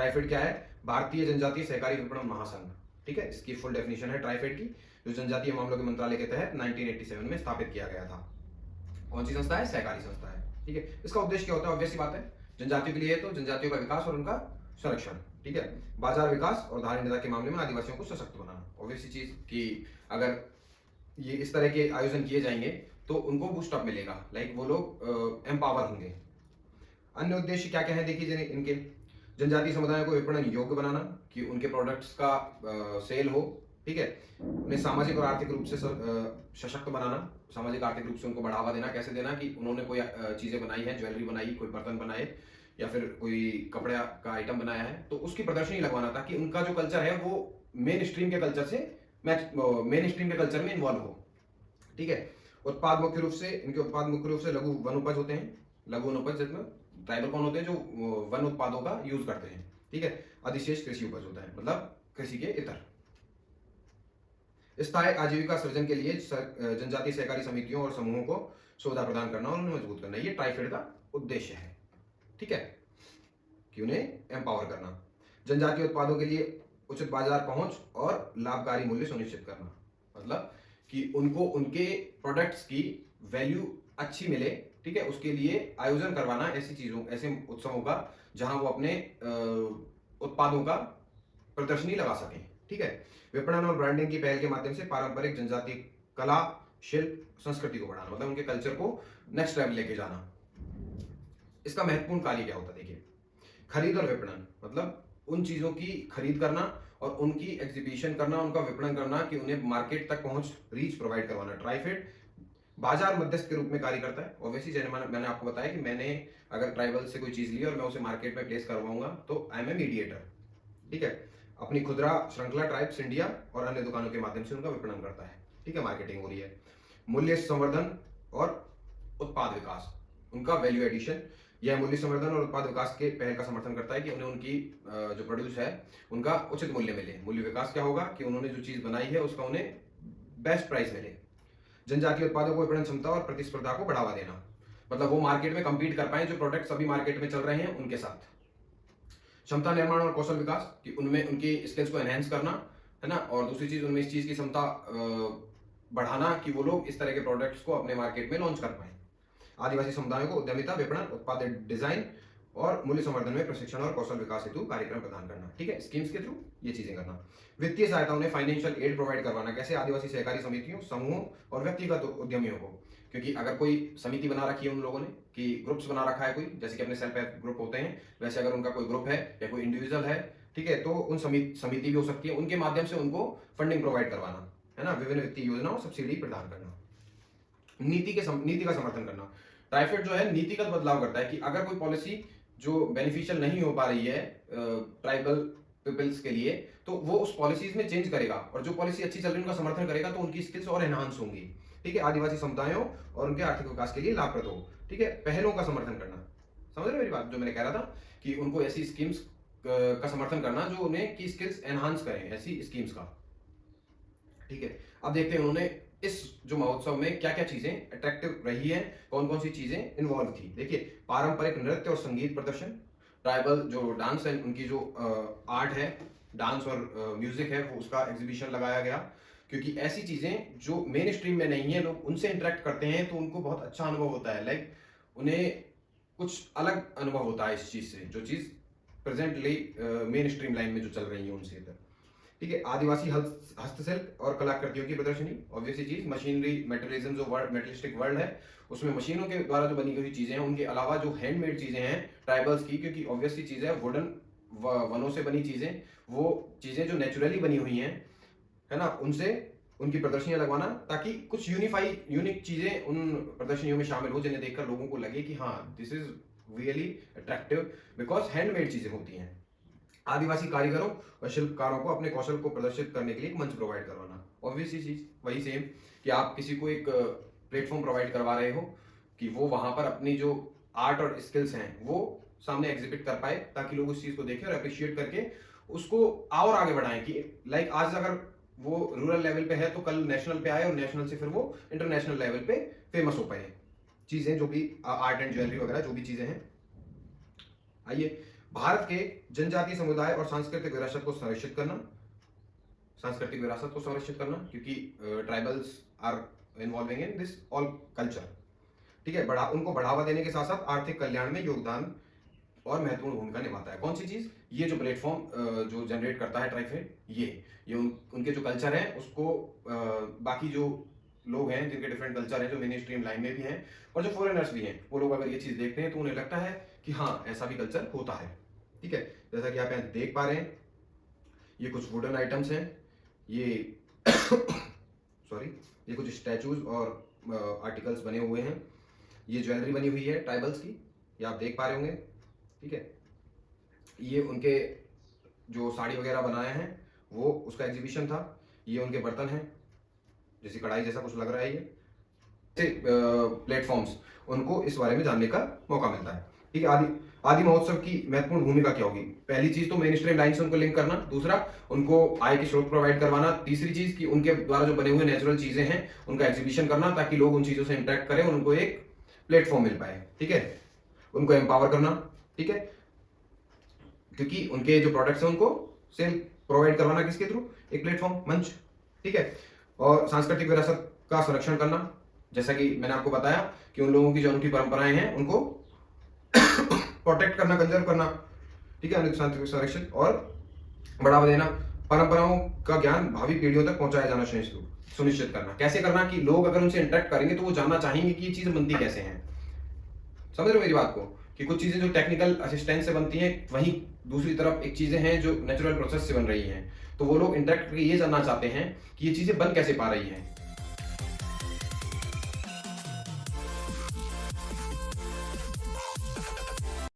ट्राइफेड क्या है? भारतीय जनजातीय सहकारी विपणन महासंघ। ठीक है, इसकी फुल डेफिनेशन है ट्राइफेड की, जो जनजातीय मामलों के मंत्रालय के तहत 1987 में स्थापित किया गया था। कौन सी संस्था है? सहकारी संस्था है। ठीक है, इसका उद्देश्य क्या होता है? ऑब्वियस सी बात है, जनजातियों के लिए है तो जनजातियों का विकास और उनका संरक्षण। ठीक है, बाजार विकास और धारणीयता के मामले में आदिवासियों को सशक्त बनाना। ऑब्वियस सी चीज कि अगर ये इस तरह के आयोजन किए जाएंगे तो उनको बूस्टअप मिलेगा, लाइक वो लोग एम्पावर होंगे। अन्य उद्देश्य क्या क्या है देखिए इनके। जनजातीय समुदायों को विपणन योग्य बनाना, कि उनके प्रोडक्ट्स का सेल हो। ठीक है, उन्हें सामाजिक और आर्थिक रूप से सशक्त बनाना, सामाजिक आर्थिक रूप से उनको बढ़ावा देना। कैसे देना? कि उन्होंने कोई चीजें बनाई है, ज्वेलरी बनाई, कोई बर्तन बनाए या फिर कोई कपड़े का आइटम बनाया है, तो उसकी प्रदर्शनी लगवाना ताकि उनका जो कल्चर है वो मेन स्ट्रीम के कल्चर से मेन स्ट्रीम के कल्चर में इन्वॉल्व हो। ठीक है, उत्पाद मुख्य रूप से इनके उत्पाद मुख्य रूप से लघु वन उपज होते हैं। लघु वन उपज जिसमें ट्राइबल कौन होते हैं? जो वन उत्पादों का यूज करते हैं। ठीक है, अधिशेष कृषि उपज होता है, मतलब कृषि के इतर। स्थायी आजीविका सृजन के लिए जनजातीय सहकारी समितियों और समूहों को सुविधा प्रदान करना और उन्हें मजबूत करना, ये ट्राइफेड का उद्देश्य है। ठीक है, कि उन्हें एम्पावर करना, जनजातीय उत्पादों के लिए उचित बाजार पहुंच और लाभकारी मूल्य सुनिश्चित करना, मतलब कि उनको उनके प्रोडक्ट्स की वैल्यू अच्छी मिले। ठीक है, उसके लिए आयोजन करवाना ऐसी चीजों, ऐसे उत्सवों का जहां वो अपने उत्पादों का प्रदर्शनी लगा सकें। ठीक है, विपणन और ब्रांडिंग की पहल के माध्यम से पारंपरिक जनजातीय कला, शिल्प, संस्कृति को बढ़ाना, मतलब उनके कल्चर को नेक्स्ट लेवल लेके जाना। इसका महत्वपूर्ण कार्य क्या होता है देखिए। खरीद और विपणन, मतलब उन चीजों की खरीद करना और उनकी एग्जीबिशन करना, उनका विपणन करना, कि उन्हें मार्केट तक पहुंच, रीच प्रोवाइड करवाना। ट्राइफेड बाजार मध्यस्थ के रूप में कार्य करता है। ऑब्वियसली जैसे मैंने आपको बताया कि मैंने अगर ट्राइबल से कोई चीज ली और मैं उसे मार्केट में प्लेस करवाऊंगा तो आई एम ए मीडिएटर। ठीक है, अपनी खुदरा श्रृंखला ट्राइब्स इंडिया और अन्य दुकानों के माध्यम से उनका विपणन करता है। ठीक है, मार्केटिंग हो रही है। मूल्य संवर्धन और उत्पाद विकास, उनका वैल्यू एडिशन। यह मूल्य संवर्धन और उत्पाद विकास के पहल का समर्थन करता है कि उन्हें उनकी जो प्रोड्यूस है उनका उचित मूल्य मिले। मूल्य विकास क्या होगा? कि उन्होंने जो चीज बनाई है उसका उन्हें बेस्ट प्राइस मिले। जनजातीय उत्पादों को विपणन क्षमता और प्रतिस्पर्धा को बढ़ावा देना, मतलब वो मार्केट में compete कर पाए जो प्रोडक्ट सभी मार्केट में चल रहे हैं उनके साथ। क्षमता निर्माण और कौशल विकास, कि उनमें उनकी स्किल्स को एनहेंस करना, है ना। और दूसरी चीज, उनमें इस चीज की क्षमता बढ़ाना कि वो लोग इस तरह के प्रोडक्ट्स को अपने मार्केट में लॉन्च कर पाए। आदिवासी समुदायों को उद्यमिता, विपणन, उत्पाद डिजाइन और मूल्य संवर्धन में प्रशिक्षण और कौशल विकास हेतु कार्यक्रम प्रदान करना। ठीक है, स्कीम्स के थ्रू ये चीजें करना। वित्तीय सहायता, उन्हें फाइनेंशियल एड प्रोवाइड करवाना। कैसे? आदिवासी सहकारी समितियों, समूहों और व्यक्तिगत उद्यमियों को, क्योंकि अगर कोई समिति बना रखी है उन लोगों ने, कि ग्रुप्स बना रखा है कोई, जैसे कि अपने सेल्फ हेल्प ग्रुप होते हैं, वैसे अगर उनका कोई ग्रुप है या कोई इंडिविजुअल है, ठीक है, तो उन समिति भी हो सकती है, उनके माध्यम से उनको फंडिंग प्रोवाइड करवाना, है ना। विभिन्न वित्तीय योजनाओं, सब्सिडी प्रदान करना। नीति का समर्थन करना। ट्राइफेड जो है नीतिगत बदलाव करता है, कि अगर कोई पॉलिसी जो बेनिफिशियल नहीं हो पा रही है ट्राइबल पीपल्स के लिए, तो वो उस पॉलिसीज में चेंज करेगा, और जो पॉलिसी अच्छी चल रही है उनका समर्थन करेगा, तो उनकी स्किल्स और एनहांस होंगी। ठीक है, आदिवासी समुदायों और उनके आर्थिक विकास के लिए लाभप्रद हो। ठीक है, पहलों का समर्थन करना। समझ रहे मेरी बात? जो मैंने कह रहा था कि उनको ऐसी स्कीम्स का समर्थन करना जो उन्हें की स्किल्स एनहांस करें, ऐसी स्कीम्स का। ठीक है, अब देखते हैं उन्होंने इस जो महोत्सव में क्या क्या चीजें अट्रैक्टिव रही है, कौन कौन सी चीजें इन्वॉल्व थी। देखिए, पारंपरिक नृत्य और संगीत प्रदर्शन, ट्राइबल जो डांस है, उनकी जो आर्ट है, डांस और म्यूजिक है, वो उसका एग्जीबिशन लगाया गया। क्योंकि ऐसी चीजें जो मेन स्ट्रीम में नहीं है, लोग उनसे इंटरेक्ट करते हैं तो उनको बहुत अच्छा अनुभव होता है, लाइक उन्हें कुछ अलग अनुभव होता है इस चीज से, जो चीज प्रेजेंटली मेन स्ट्रीम लाइन में जो चल रही है उनसे। ठीक है, आदिवासी हस्तशिल्प और कलाकृतियों की प्रदर्शनी। ऑब्वियसली चीज, मशीनरी, मेटेरियलिज्म, जो वर्ल्ड मेटलिस्टिक वर्ल्ड है, उसमें मशीनों के द्वारा जो बनी हुई चीजें हैं, उनके अलावा जो हैंडमेड चीजें हैं ट्राइबल्स की, क्योंकि ऑब्वियसली चीज है वुडन, वनों से बनी चीजें, वो चीजें जो नेचुरली बनी हुई हैं, है ना, उनसे उनकी प्रदर्शनियां लगवाना, ताकि कुछ यूनिक चीजें उन प्रदर्शनियों में शामिल हो, जिन्हें देखकर लोगों को लगे कि हाँ, this is really attractive, because handmade चीजें होती हैं। आदिवासी कारीगरों और शिल्पकारों को अपने कौशल को प्रदर्शित करने के लिए एक मंच प्रोवाइड करवाना। ऑब्वियसली चीज वही सेम, कि आप किसी को एक प्लेटफॉर्म प्रोवाइड करवा रहे हो कि वो वहां पर अपनी जो आर्ट और स्किल्स हैं वो सामने एग्जिबिट कर पाए, ताकि लोग उस चीज को देखें और अप्रिशिएट करके उसको और आगे बढ़ाएं। कि लाइक आज अगर वो रूरल लेवल पे है तो कल नेशनल पे आए, और नेशनल से फिर वो इंटरनेशनल लेवल पे फेमस हो पाए। चीजें जो भी आर्ट एंड ज्वेलरी वगैरह जो भी चीजें हैं। आइए, भारत के जनजातीय समुदाय और सांस्कृतिक विरासत को संरक्षित करना, सांस्कृतिक विरासत को संरक्षित करना, क्योंकि tribals are involving in this all culture, ठीक है। उनको बढ़ावा देने के साथ साथ आर्थिक कल्याण में योगदान और महत्वपूर्ण भूमिका निभाता है। कौन सी चीज? ये जो प्लेटफॉर्म जो जनरेट करता है ट्राइफेड, ये उनके जो कल्चर है उसको बाकी जो लोग हैं जिनके डिफरेंट कल्चर हैं, जो मेन स्ट्रीम लाइन में भी हैं और जो फॉरेनर्स भी हैं, वो लोग अगर ये चीज देखते हैं तो उन्हें लगता है कि हाँ ऐसा भी कल्चर होता है, ठीक है। जैसा कि आप यहाँ देख पा रहे हैं, ये कुछ वुडन आइटम्स हैं, ये सॉरी, ये कुछ स्टैचूज और आर्टिकल्स बने हुए हैं, ये ज्वेलरी बनी हुई है ट्राइबल्स की, ये आप देख पा रहे होंगे, ठीक है। ये उनके जो साड़ी वगैरह बनाए हैं वो उसका एग्जीबिशन था। ये उनके बर्तन हैं, जैसे कढ़ाई जैसा कुछ लग रहा है, ये प्लेटफॉर्म्स उनको इस बारे में जानने का मौका मिलता है, ठीक है। आदि महोत्सव की महत्वपूर्ण भूमिका क्या होगी? पहली चीज तो मेन स्ट्रीम लाइन से उनको लिंक करना, दूसरा उनको आय के स्रोत प्रोवाइड करवाना, तीसरी चीज कि उनके द्वारा जो बने हुए नेचुरल चीजें हैं उनका एग्जीबिशन करना ताकि लोग उन चीजों से इंटरेक्ट करें और उनको एक प्लेटफॉर्म मिल पाए, ठीक है। उनको एम्पावर करना, ठीक है, क्योंकि उनके जो प्रोडक्ट्स हैं उनको सेल प्रोवाइड करवाना किसके थ्रू? एक प्लेटफॉर्म, मंच, ठीक है। और सांस्कृतिक विरासत का संरक्षण करना, जैसा कि मैंने आपको बताया कि उन लोगों की जो उनकी परंपराएं हैं उनको प्रोटेक्ट करना, कंजर्व करना, ठीक है, सांस्कृतिक संरक्षण और बढ़ावा देना, परंपराओं का ज्ञान भावी पीढ़ियों तक पहुंचाया जाना सुनिश्चित करना। कैसे करना? कि लोग अगर उनसे इंटरेक्ट करेंगे तो वो जानना चाहेंगे कि ये चीजें बनती कैसे हैं। समझ रहे हो मेरी बात को? कि कुछ चीजें जो टेक्निकल असिस्टेंस से बनती हैं, वहीं दूसरी तरफ एक चीजें हैं जो नेचुरल प्रोसेस से बन रही हैं, तो वो लोग इंटरेक्ट करके ये जानना चाहते हैं कि ये चीजें बन कैसे पा रही हैं।